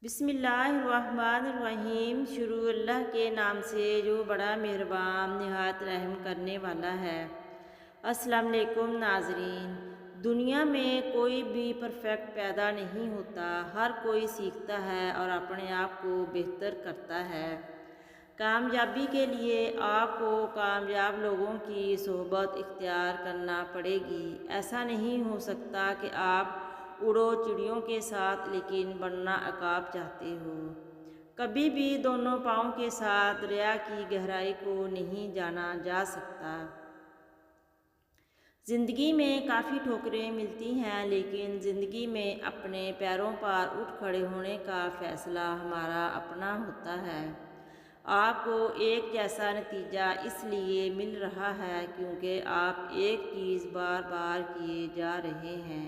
بسم اللہ الرحمن الرحیم۔ شروع اللہ کے نام سے جو بڑا مہربان نہایت رحم کرنے والا ہے۔ السلام علیکم ناظرین۔ دنیا میں کوئی بھی پرفیکٹ پیدا نہیں ہوتا، ہر کوئی سیکھتا ہے اور اپنے آپ کو بہتر کرتا ہے۔ کامیابی کے لیے آپ کو کامیاب لوگوں کی صحبت اختیار کرنا پڑے گی۔ ایسا نہیں ہو سکتا کہ آپ اڑو چڑیوں کے ساتھ لیکن بننا عقاب چاہتے ہو۔ کبھی بھی دونوں پاؤں کے ساتھ دریا کی گہرائی کو نہیں جانا جا سکتا۔ زندگی میں کافی ٹھوکریں ملتی ہیں، لیکن زندگی میں اپنے پیروں پر اٹھ کھڑے ہونے کا فیصلہ ہمارا اپنا ہوتا ہے۔ آپ کو ایک جیسا نتیجہ اس لیے مل رہا ہے کیونکہ آپ ایک چیز بار بار کیے جا رہے ہیں۔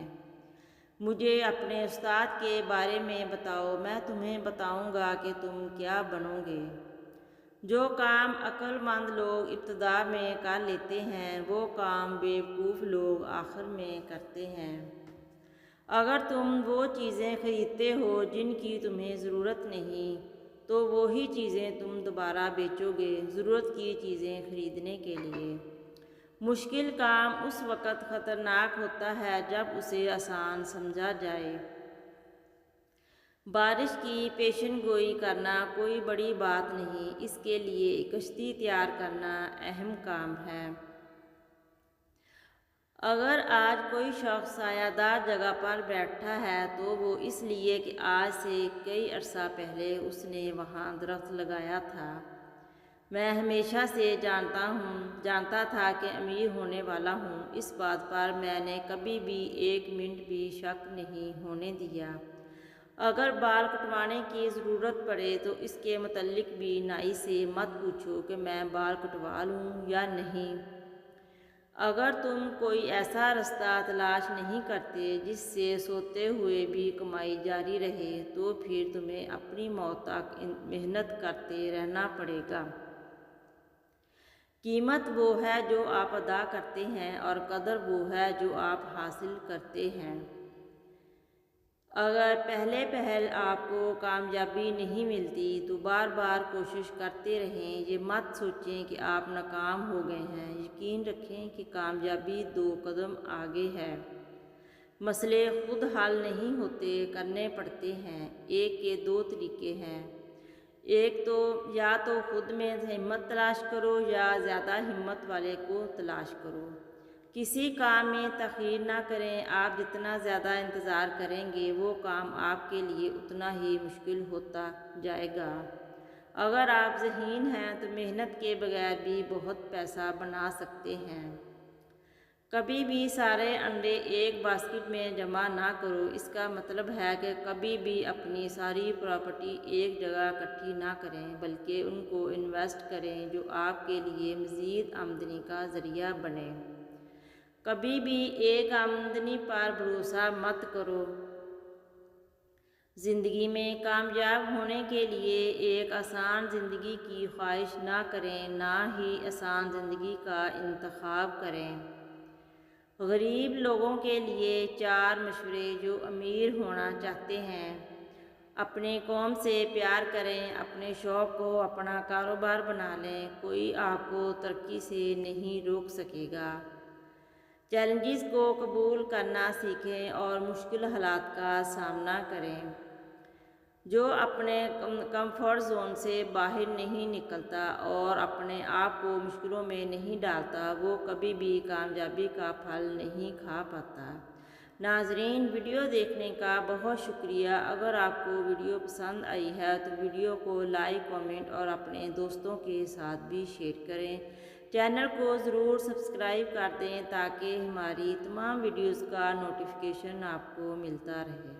مجھے اپنے استاد کے بارے میں بتاؤ، میں تمہیں بتاؤں گا کہ تم کیا بنو گے۔ جو کام عقل مند لوگ ابتدا میں کر لیتے ہیں، وہ کام بیوقوف لوگ آخر میں کرتے ہیں۔ اگر تم وہ چیزیں خریدتے ہو جن کی تمہیں ضرورت نہیں، تو وہی چیزیں تم دوبارہ بیچو گے ضرورت کی چیزیں خریدنے کے لیے۔ مشکل کام اس وقت خطرناک ہوتا ہے جب اسے آسان سمجھا جائے۔ بارش کی پیشن گوئی کرنا کوئی بڑی بات نہیں، اس کے لیے کشتی تیار کرنا اہم کام ہے۔ اگر آج کوئی شخص سایہ دار جگہ پر بیٹھا ہے تو وہ اس لیے کہ آج سے کئی عرصہ پہلے اس نے وہاں درخت لگایا تھا۔ میں ہمیشہ سے جانتا تھا کہ امیر ہونے والا ہوں، اس بات پر میں نے کبھی بھی ایک منٹ بھی شک نہیں ہونے دیا۔ اگر بال کٹوانے کی ضرورت پڑے تو اس کے متعلق بھی نائی سے مت پوچھو کہ میں بال کٹوا لوں یا نہیں۔ اگر تم کوئی ایسا رستہ تلاش نہیں کرتے جس سے سوتے ہوئے بھی کمائی جاری رہے، تو پھر تمہیں اپنی موت تک محنت کرتے رہنا پڑے گا۔ قیمت وہ ہے جو آپ ادا کرتے ہیں اور قدر وہ ہے جو آپ حاصل کرتے ہیں۔ اگر پہلے پہل آپ کو کامیابی نہیں ملتی تو بار بار کوشش کرتے رہیں۔ یہ مت سوچیں کہ آپ ناکام ہو گئے ہیں، یقین رکھیں کہ کامیابی 2 قدم آگے ہے۔ مسئلے خود حل نہیں ہوتے، کرنے پڑتے ہیں۔ ایک کے 2 طریقے ہیں۔ ایک تو یا تو خود میں ہمت تلاش کرو یا زیادہ ہمت والے کو تلاش کرو۔ کسی کام میں تاخیر نہ کریں، آپ جتنا زیادہ انتظار کریں گے وہ کام آپ کے لیے اتنا ہی مشکل ہوتا جائے گا۔ اگر آپ ذہین ہیں تو محنت کے بغیر بھی بہت پیسہ بنا سکتے ہیں۔ کبھی بھی سارے انڈے ایک باسکٹ میں جمع نہ کرو، اس کا مطلب ہے کہ کبھی بھی اپنی ساری پراپرٹی ایک جگہ اکٹھی نہ کریں، بلکہ ان کو انویسٹ کریں جو آپ کے لیے مزید آمدنی کا ذریعہ بنے۔ کبھی بھی ایک آمدنی پر بھروسہ مت کرو۔ زندگی میں کامیاب ہونے کے لیے ایک آسان زندگی کی خواہش نہ کریں، نہ ہی آسان زندگی کا انتخاب کریں۔ غریب لوگوں کے لیے 4 مشورے جو امیر ہونا چاہتے ہیں۔ اپنے قوم سے پیار کریں، اپنے شوق کو اپنا کاروبار بنا لیں، کوئی آپ کو ترقی سے نہیں روک سکے گا۔ چیلنجز کو قبول کرنا سیکھیں اور مشکل حالات کا سامنا کریں۔ جو اپنے کمفرٹ زون سے باہر نہیں نکلتا اور اپنے آپ کو مشکلوں میں نہیں ڈالتا، وہ کبھی بھی کامیابی کا پھل نہیں کھا پاتا۔ ناظرین، ویڈیو دیکھنے کا بہت شکریہ۔ اگر آپ کو ویڈیو پسند آئی ہے تو ویڈیو کو لائک، کمنٹ اور اپنے دوستوں کے ساتھ بھی شیئر کریں۔ چینل کو ضرور سبسکرائب کر دیں تاکہ ہماری تمام ویڈیوز کا نوٹیفیکیشن آپ کو ملتا رہے۔